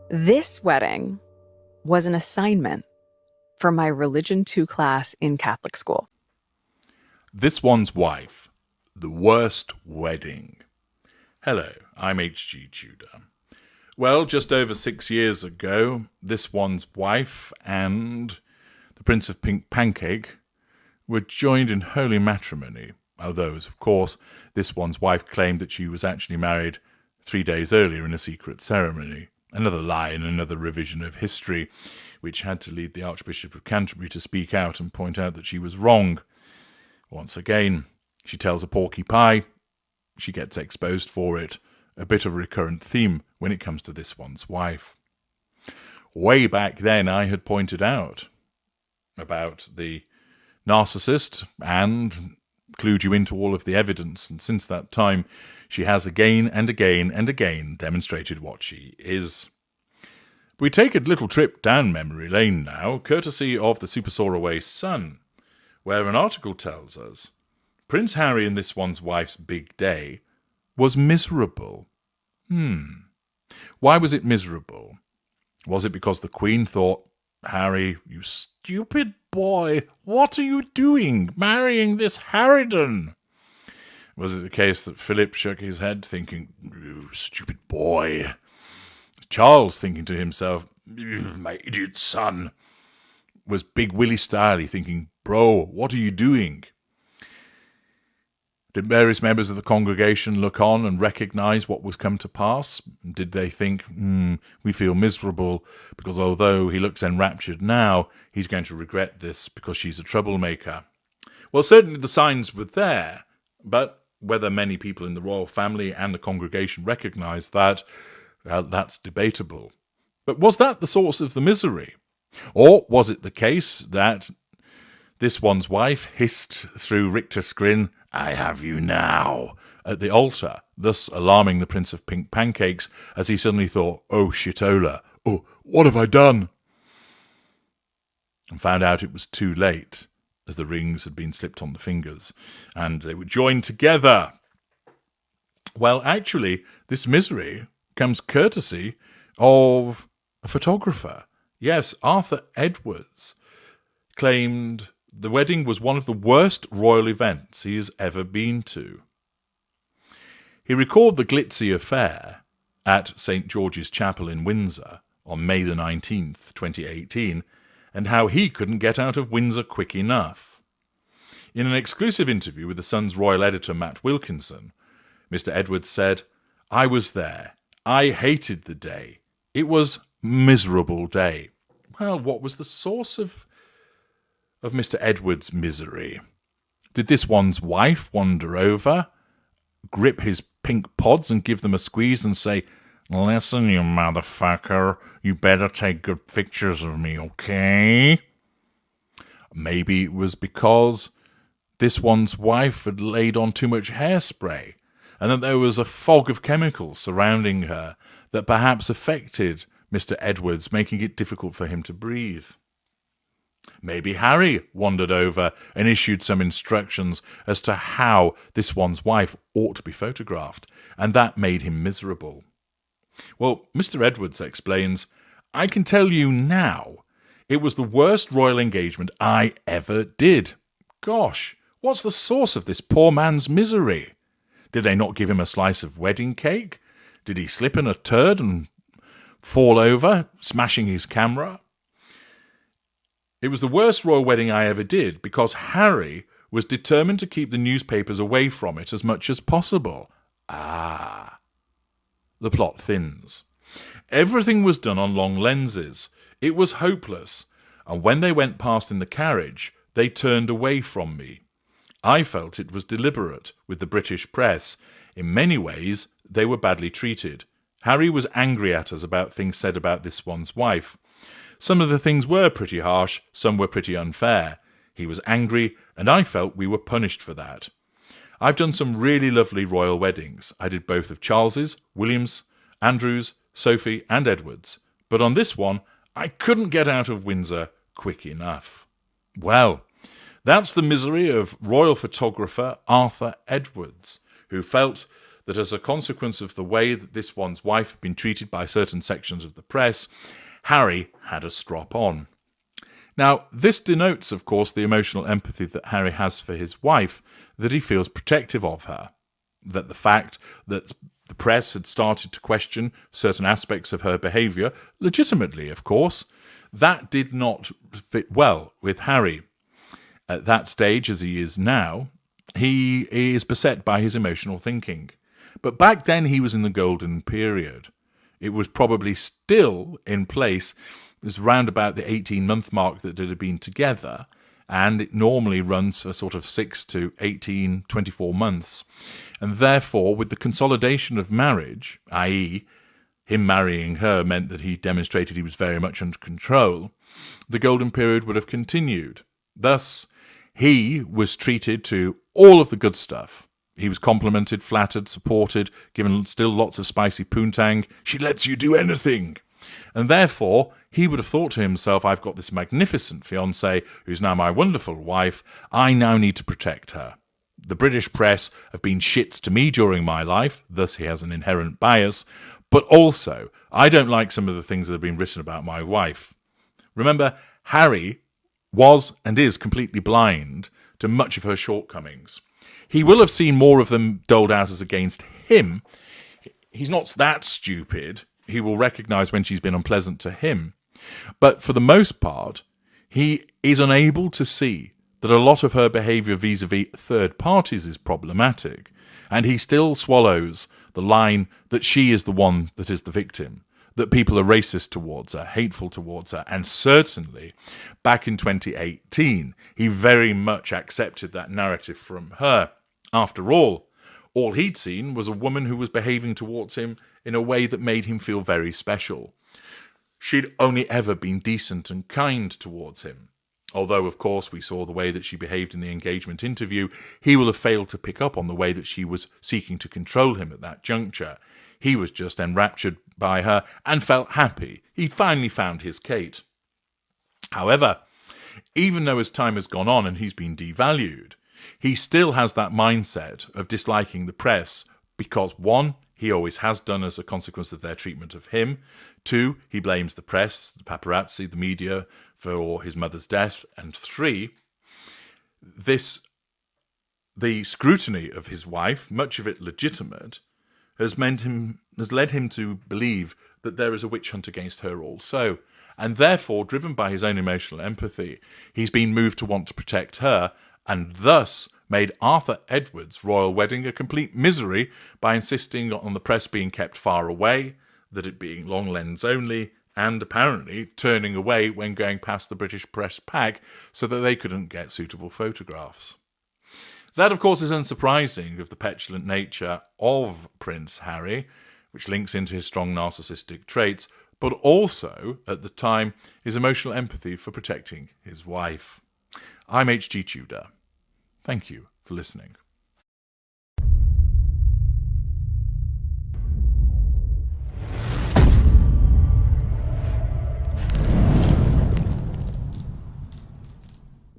This wedding was an assignment for my Religion 2 class in Catholic school. This One's Wife, The Worst Wedding. Hello, I'm H.G. Tudor. Well, just over 6 years ago, This One's Wife and the Prince of Pink Pancake were joined in holy matrimony, although, of course, This One's Wife claimed that she was actually married 3 days earlier in a secret ceremony. Another lie and another revision of history, which had to lead the Archbishop of Canterbury to speak out and point out that she was wrong. Once again, she tells a porky pie, she gets exposed for it, a bit of a recurrent theme when it comes to This One's Wife. Way back then, I had pointed out about the Narcissist and clued you into all of the evidence, and since that time, she has again and again and again demonstrated what she is. We take a little trip down memory lane now, courtesy of the Super Soaraway Sun, where an article tells us Prince Harry and This One's Wife's big day was miserable. Why was it miserable? Was it because the Queen thought, Harry, you stupid boy, what are you doing, marrying this Harridan? Was it the case that Philip shook his head, thinking, you stupid boy? Charles thinking to himself, my idiot son? Was Big Willie Styley thinking, bro, what are you doing? Did various members of the congregation look on and recognise what was come to pass? Did they think, we feel miserable because although he looks enraptured now, he's going to regret this because she's a troublemaker? Well, certainly the signs were there, but whether many people in the royal family and the congregation recognised that, that's debatable. But was that the source of the misery? Or was it the case that This One's Wife hissed through Richter's grin, I have you now, at the altar, thus alarming the Prince of Pink Pancakes as he suddenly thought, oh shitola, oh, what have I done? And found out it was too late, as the rings had been slipped on the fingers, and they were joined together. Well, actually, this misery comes courtesy of a photographer. Yes, Arthur Edwards claimed the wedding was one of the worst royal events he has ever been to. He recalled the glitzy affair at St. George's Chapel in Windsor on May the 19th, 2018, and how he couldn't get out of Windsor quick enough. In an exclusive interview with the Sun's royal editor Matt Wilkinson, Mr. Edwards said, I was there. I hated the day. It was a miserable day. Well, what was the source of Mr. Edwards' misery? Did This One's Wife wander over, grip his pink pods and give them a squeeze and say, listen, you motherfucker, you better take good pictures of me, okay? Maybe it was because This One's Wife had laid on too much hairspray, and that there was a fog of chemicals surrounding her that perhaps affected Mr. Edwards, making it difficult for him to breathe. Maybe Harry wandered over and issued some instructions as to how This One's Wife ought to be photographed, and that made him miserable. Well, Mr. Edwards explains, I can tell you now, it was the worst royal engagement I ever did. Gosh, what's the source of this poor man's misery? Did they not give him a slice of wedding cake? Did he slip in a turd and fall over, smashing his camera? It was the worst royal wedding I ever did because Harry was determined to keep the newspapers away from it as much as possible. The plot thins. Everything was done on long lenses. It was hopeless, and when they went past in the carriage, they turned away from me. I felt it was deliberate with the British press. In many ways, they were badly treated. Harry was angry at us about things said about This One's Wife. Some of the things were pretty harsh, some were pretty unfair. He was angry, and I felt we were punished for that. I've done some really lovely royal weddings. I did both of Charles's, William's, Andrew's, Sophie, and Edward's. But on this one, I couldn't get out of Windsor quick enough. Well, that's the misery of royal photographer Arthur Edwards, who felt that as a consequence of the way that this one's wife had been treated by certain sections of the press, Harry had a strop on. Now, this denotes, of course, the emotional empathy that Harry has for his wife, that he feels protective of her, that the fact that the press had started to question certain aspects of her behaviour, legitimately, of course, that did not fit well with Harry. At that stage, as he is now, he is beset by his emotional thinking. But back then, he was in the golden period. It was probably still in place. It was round about the 18-month mark that it had been together, and it normally runs a sort of 6 to 18, 24 months. And therefore, with the consolidation of marriage, i.e., him marrying her meant that he demonstrated he was very much under control, the golden period would have continued. Thus, he was treated to all of the good stuff. He was complimented, flattered, supported, given still lots of spicy poontang. She lets you do anything. And therefore, he would have thought to himself, I've got this magnificent fiancée who's now my wonderful wife. I now need to protect her. The British press have been shits to me during my life, thus he has an inherent bias, but also, I don't like some of the things that have been written about my wife. Remember, Harry was and is completely blind to much of her shortcomings. He will have seen more of them doled out as against him. He's not that stupid. He will recognise when she's been unpleasant to him. But for the most part, he is unable to see that a lot of her behaviour vis-à-vis third parties is problematic, and he still swallows the line that she is the one that is the victim, that people are racist towards her, hateful towards her, and certainly back in 2018, he very much accepted that narrative from her. After all he'd seen was a woman who was behaving towards him in a way that made him feel very special. She'd only ever been decent and kind towards him. Although, of course, we saw the way that she behaved in the engagement interview, he will have failed to pick up on the way that she was seeking to control him at that juncture. He was just enraptured by her and felt happy. He'd finally found his Kate. However, even though as time has gone on and he's been devalued, he still has that mindset of disliking the press because, one, he always has done as a consequence of their treatment of him. Two, he blames the press, the paparazzi, the media for his mother's death. And three, the scrutiny of his wife, much of it legitimate, has led him to believe that there is a witch hunt against her also. And therefore, driven by his own emotional empathy, he's been moved to want to protect her, and thus made Arthur Edward's royal wedding a complete misery by insisting on the press being kept far away, that it being long lens only, and apparently turning away when going past the British press pack so that they couldn't get suitable photographs. That, of course, is unsurprising of the petulant nature of Prince Harry, which links into his strong narcissistic traits, but also, at the time, his emotional empathy for protecting his wife. I'm H.G. Tudor. Thank you for listening.